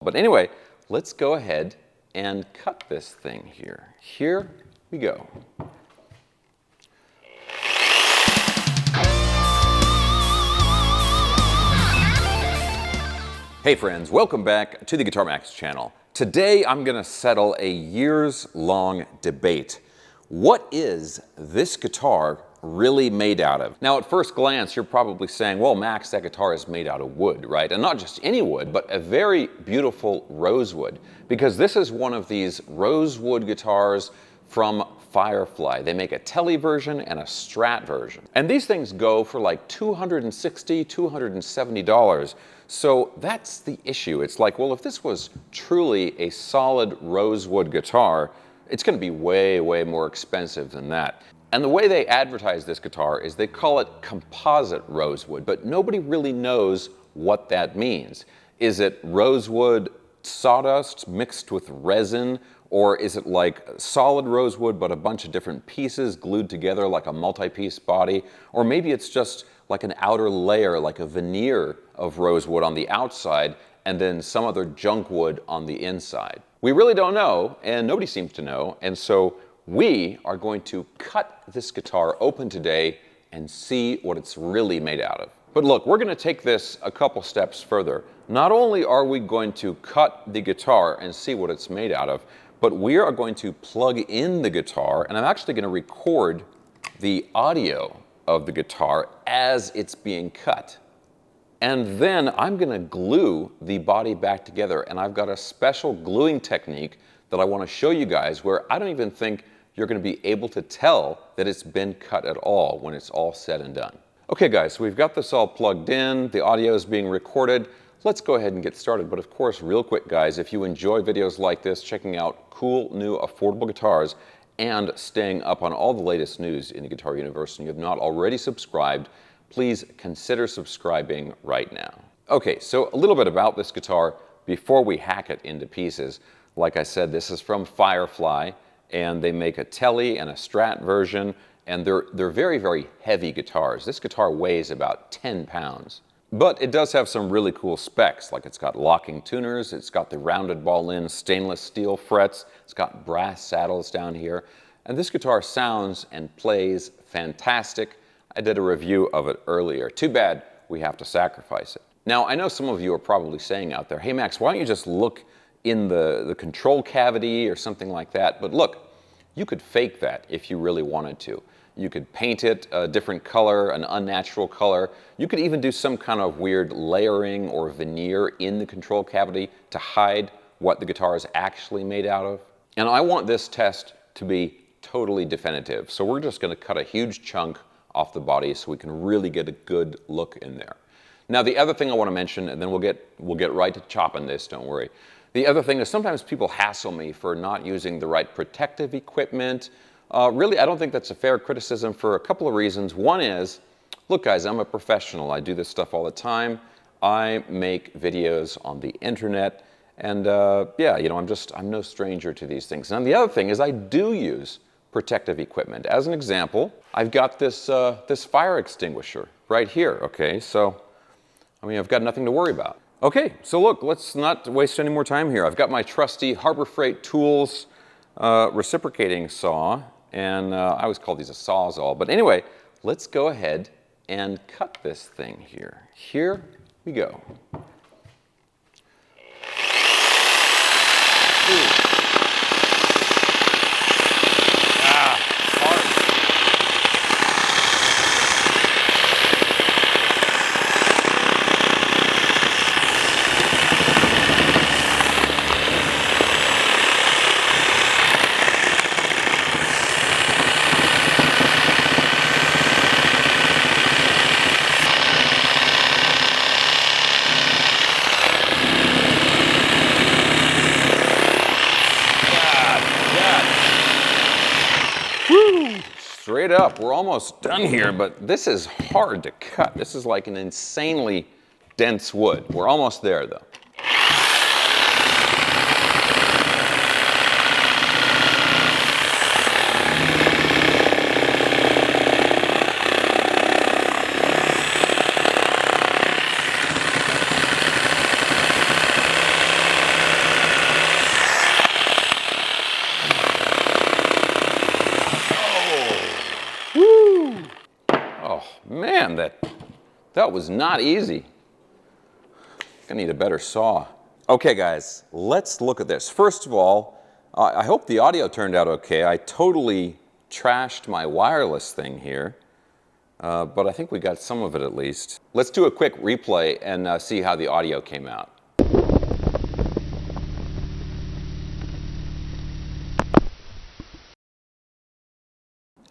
But anyway, let's go ahead and cut this thing here. Here we go. Hey friends, welcome back to the Guitar Max channel. Today I'm going to settle a years-long debate. What is this guitar really made out of? Now at first glance you're probably saying, well Max, that guitar is made out of wood, right? And not just any wood, but a very beautiful rosewood, because this is one of these rosewood guitars from Firefly. They make a Tele version and a Strat version. And these things go for like $260, $270. So that's the issue. It's like, well, if this was truly a solid rosewood guitar, it's going to be way, way more expensive than that. And the way they advertise this guitar is they call it Composite Rosewood, but nobody really knows what that means. Is it rosewood sawdust mixed with resin? Or is it like solid rosewood but a bunch of different pieces glued together like a multi-piece body? Or maybe it's just like an outer layer, like a veneer of rosewood on the outside and then some other junk wood on the inside. We really don't know, and nobody seems to know, and so we are going to cut this guitar open today and see what it's really made out of. But look, we're going to take this a couple steps further. Not only are we going to cut the guitar and see what it's made out of, but we are going to plug in the guitar, and I'm actually going to record the audio of the guitar as it's being cut. And then I'm going to glue the body back together, and I've got a special gluing technique that I want to show you guys where I don't even think you're going to be able to tell that it's been cut at all when it's all said and done. Okay guys, so we've got this all plugged in, the audio is being recorded. Let's go ahead and get started. But of course, real quick guys, if you enjoy videos like this, checking out cool, new, affordable guitars, and staying up on all the latest news in the guitar universe, and you have not already subscribed, please consider subscribing right now. Okay, so a little bit about this guitar before we hack it into pieces. Like I said, this is from Firefly, and they make a Tele and a Strat version, and they're very, very heavy guitars. This guitar weighs about 10 pounds. But it does have some really cool specs, like it's got locking tuners, it's got the rounded ball-in stainless steel frets, it's got brass saddles down here, and this guitar sounds and plays fantastic. I did a review of it earlier. Too bad we have to sacrifice it. Now, I know some of you are probably saying out there, hey Max, why don't you just look in the control cavity or something like that? But look, you could fake that if you really wanted to. You could paint it a different color, an unnatural color. You could even do some kind of weird layering or veneer in the control cavity to hide what the guitar is actually made out of. And I want this test to be totally definitive. So we're just going to cut a huge chunk off the body so we can really get a good look in there. Now the other thing I want to mention, and then we'll get right to chopping this, don't worry. The other thing is sometimes people hassle me for not using the right protective equipment. Really, I don't think that's a fair criticism for a couple of reasons. One is, look guys, I'm a professional. I do this stuff all the time. I make videos on the internet, and yeah, you know, I'm no stranger to these things. And the other thing is I do use protective equipment. As an example, I've got this, this fire extinguisher right here, okay? So, I mean, I've got nothing to worry about. Okay, so look, let's not waste any more time here. I've got my trusty Harbor Freight Tools reciprocating saw, and I always call these a sawzall. But anyway, let's go ahead and cut this thing here. Here we go. Ooh. Straight up, we're almost done here, but this is hard to cut. This is like an insanely dense wood. We're almost there though. That was not easy. I need a better saw. Okay guys, let's look at this. First of all, I hope the audio turned out okay. I totally trashed my wireless thing here, but I think we got some of it at least. Let's do a quick replay and see how the audio came out.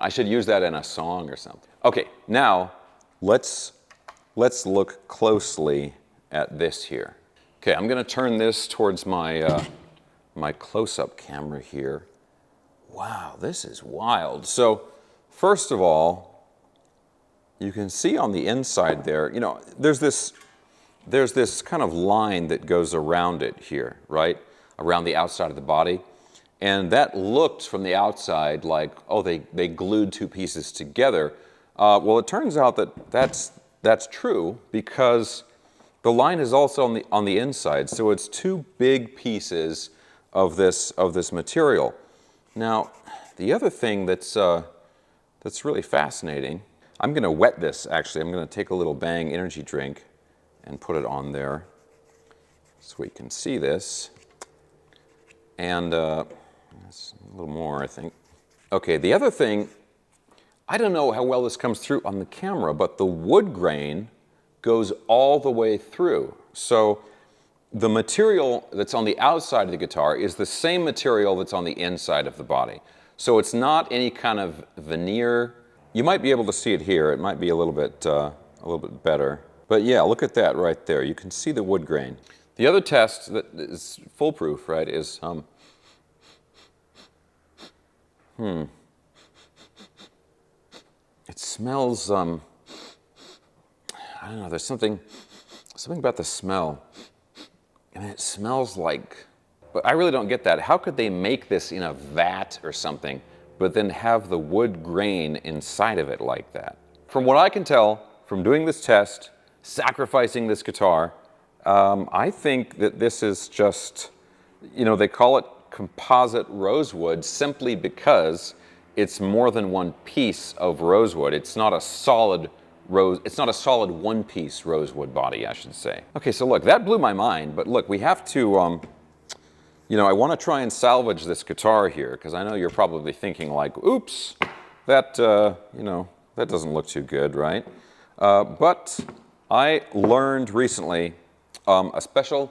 I should use that in a song or something. Okay, now let's look closely at this here. Okay, I'm gonna turn this towards my, my close-up camera here. Wow, this is wild. So, first of all, you can see on the inside there, you know, there's this kind of line that goes around it here, right? Around the outside of the body. And that looked from the outside like, oh, they glued two pieces together. Well, it turns out that that's true because the line is also on the inside. So it's two big pieces of this material. Now, the other thing that's really fascinating, I'm going to wet this actually. I'm going to take a little Bang energy drink and put it on there so we can see this. And that's a little more, I think. Okay, the other thing, I don't know how well this comes through on the camera, but the wood grain goes all the way through. So the material that's on the outside of the guitar is the same material that's on the inside of the body. So it's not any kind of veneer. You might be able to see it here. It might be a little bit better. But yeah, look at that right there. You can see the wood grain. The other test that is foolproof, right, is it smells, I don't know, there's something about the smell. I mean, it smells like, but I really don't get that. How could they make this in a vat or something, but then have the wood grain inside of it like that? From what I can tell, from doing this test, sacrificing this guitar, I think that this is just, you know, they call it composite rosewood simply because it's more than one piece of rosewood. It's not a solid one-piece rosewood body, I should say. Okay, so look, that blew my mind, but look, we have to, you know, I want to try and salvage this guitar here, because I know you're probably thinking like, oops, that, you know, that doesn't look too good, right? But I learned recently a special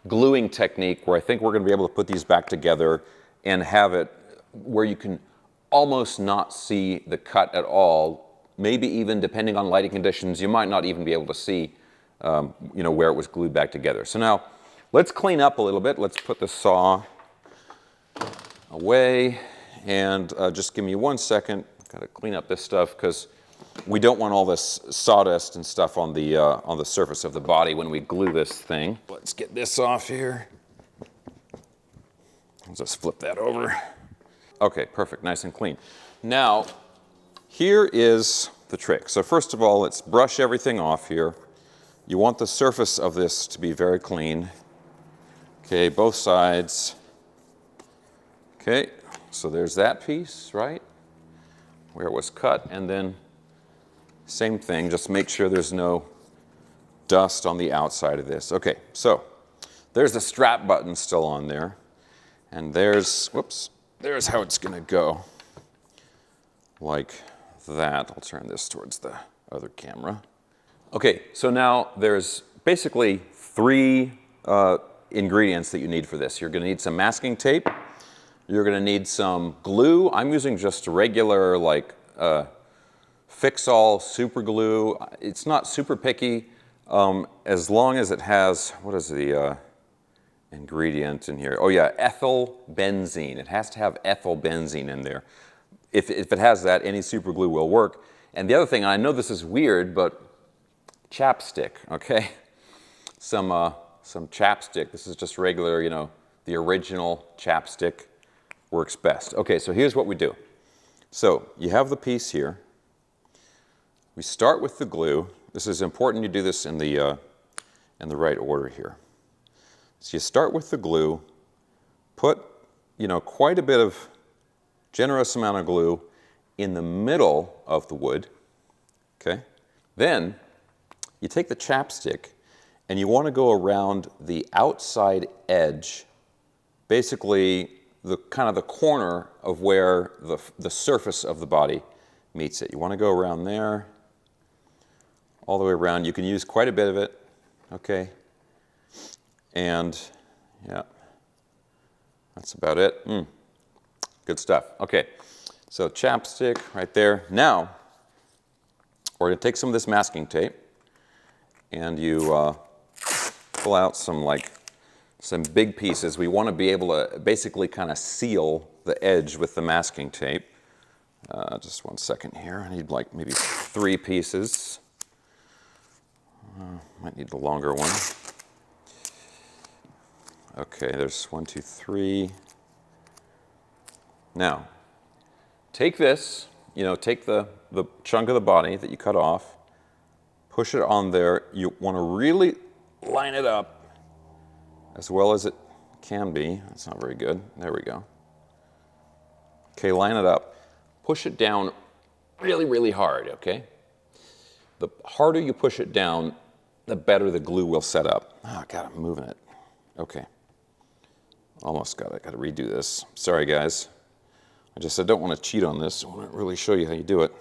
gluing technique where I think we're going to be able to put these back together and have it where you can almost not see the cut at all. Maybe even, depending on lighting conditions, you might not even be able to see, you know, where it was glued back together. So now, let's clean up a little bit. Let's put the saw away, and just give me 1 second. Got to clean up this stuff because we don't want all this sawdust and stuff on the surface of the body when we glue this thing. Let's get this off here. Let's just flip that over. Okay, perfect, nice and clean. Now, here is the trick. So first of all, let's brush everything off here. You want the surface of this to be very clean. Okay, both sides. Okay, so there's that piece, right? Where it was cut, and then same thing, just make sure there's no dust on the outside of this. Okay, so there's the strap button still on there, and there's, whoops, there's how it's gonna go. Like that. I'll turn this towards the other camera. Okay, so now there's basically 3 ingredients that you need for this. You're gonna need some masking tape. You're gonna need some glue. I'm using just regular, like, Fix-All super glue. It's not super picky, as long as it has, what is the ingredient in here? Oh yeah, ethyl benzene. It has to have ethyl benzene in there. If it has that, any super glue will work. And the other thing, and I know this is weird, but chapstick, okay? Some chapstick. This is just regular, you know, the original chapstick works best. Okay, so here's what we do. So you have the piece here. We start with the glue. This is important you do this in the right order here. So you start with the glue, put, you know, quite a bit of generous amount of glue in the middle of the wood, okay? Then you take the chapstick and you want to go around the outside edge, basically the kind of the corner of where the surface of the body meets it. You want to go around there, all the way around. You can use quite a bit of it, okay? And yeah, that's about it. Good stuff. Okay, so chapstick right there. Now, we're going to take some of this masking tape and you pull out some big pieces. We want to be able to basically kind of seal the edge with the masking tape. Just one second here. I need like maybe 3 pieces. Might need the longer one. Okay, there's 1, 2, 3. Now, take this, take the chunk of the body that you cut off, push it on there. You want to really line it up as well as it can be. That's not very good. There we go. Okay, line it up. Push it down really, really hard, okay? The harder you push it down, the better the glue will set up. Oh, God, I'm moving it. Okay. Almost got it. Got to redo this. Sorry, guys. I don't want to cheat on this. I want to really show you how you do it.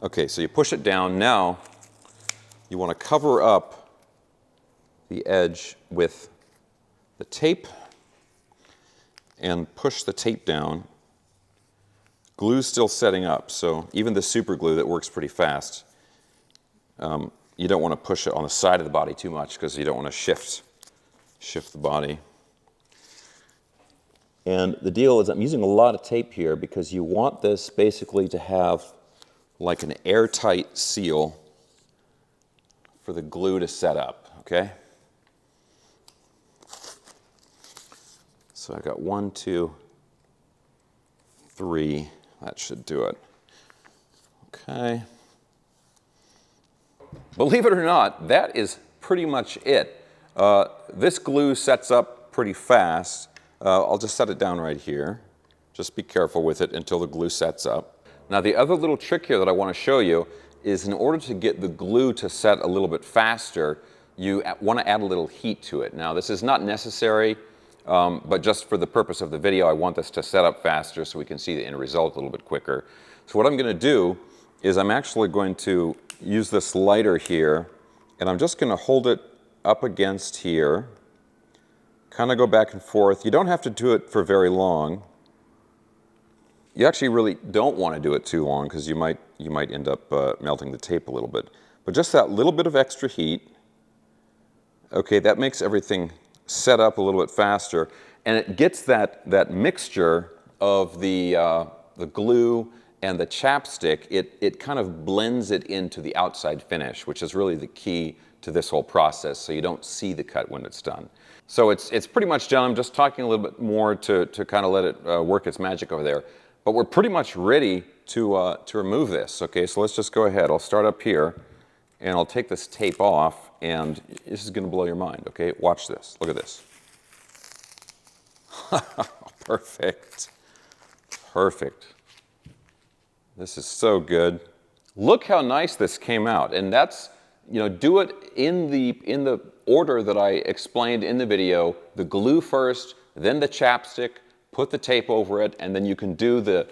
Okay, so you push it down. Now, you want to cover up the edge with the tape and push the tape down. Glue's still setting up, so even the super glue that works pretty fast, you don't want to push it on the side of the body too much because you don't want to shift the body. And the deal is I'm using a lot of tape here because you want this basically to have like an airtight seal for the glue to set up, okay? So I got 1, 2, 3. That should do it. Okay. Believe it or not, that is pretty much it. This glue sets up pretty fast. I'll just set it down right here. Just be careful with it until the glue sets up. Now the other little trick here that I want to show you is in order to get the glue to set a little bit faster, you want to add a little heat to it. Now this is not necessary, but just for the purpose of the video, I want this to set up faster so we can see the end result a little bit quicker. So what I'm going to do is I'm actually going to use this lighter here, and I'm just going to hold it up against here, kind of go back and forth. You don't have to do it for very long. You actually really don't want to do it too long because you might end up melting the tape a little bit. But just that little bit of extra heat, okay, that makes everything set up a little bit faster, and it gets that mixture of the glue and the chapstick. It kind of blends it into the outside finish, which is really the key to this whole process, so you don't see the cut when it's done. So it's pretty much done. I'm just talking a little bit more to kind of let it work its magic over there. But we're pretty much ready to remove this. Okay, so let's just go ahead. I'll start up here, and I'll take this tape off, and this is going to blow your mind. Okay, watch this. Look at this. Perfect. Perfect. This is so good. Look how nice this came out, and that's, do it in the order that I explained in the video. The glue first, then the chapstick, put the tape over it, and then you can do the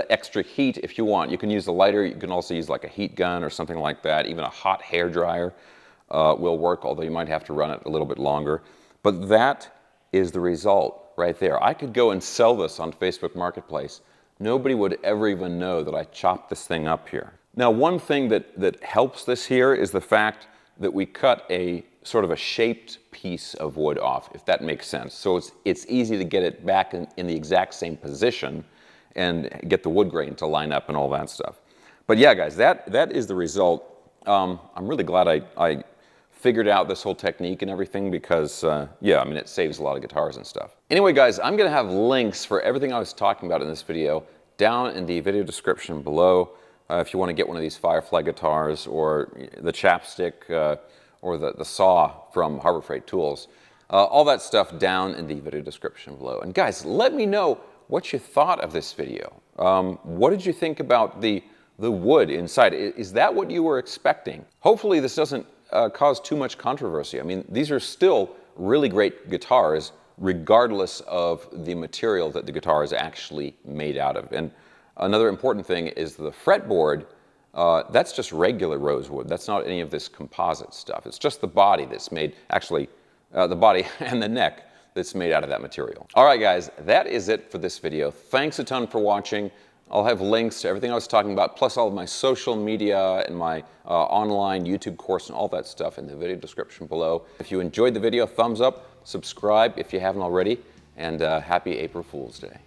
extra heat if you want. You can use the lighter. You can also use like a heat gun or something like that. Even a hot hair dryer will work, although you might have to run it a little bit longer. But that is the result right there. I could go and sell this on Facebook Marketplace. Nobody would ever even know that I chopped this thing up here. Now, one thing that helps this here is the fact that we cut a sort of a shaped piece of wood off, if that makes sense. So it's easy to get it back in the exact same position and get the wood grain to line up and all that stuff. But yeah, guys, that is the result. I'm really glad I figured out this whole technique and everything because, yeah, I mean, it saves a lot of guitars and stuff. Anyway, guys, I'm going to have links for everything I was talking about in this video down in the video description below. If you want to get one of these Firefly guitars or the chapstick or the saw from Harbor Freight Tools, all that stuff down in the video description below. And guys, let me know what you thought of this video. What did you think about the the wood inside. Is that what you were expecting? Hopefully this doesn't cause too much controversy. I mean, these are still really great guitars regardless of the material that the guitar is actually made out of. And another important thing is the fretboard, that's just regular rosewood. That's not any of this composite stuff. It's just the body that's made, actually, the body and the neck that's made out of that material. All right, guys, that is it for this video. Thanks a ton for watching. I'll have links to everything I was talking about, plus all of my social media and my online YouTube course and all that stuff in the video description below. If you enjoyed the video, thumbs up, subscribe if you haven't already, and happy April Fool's Day.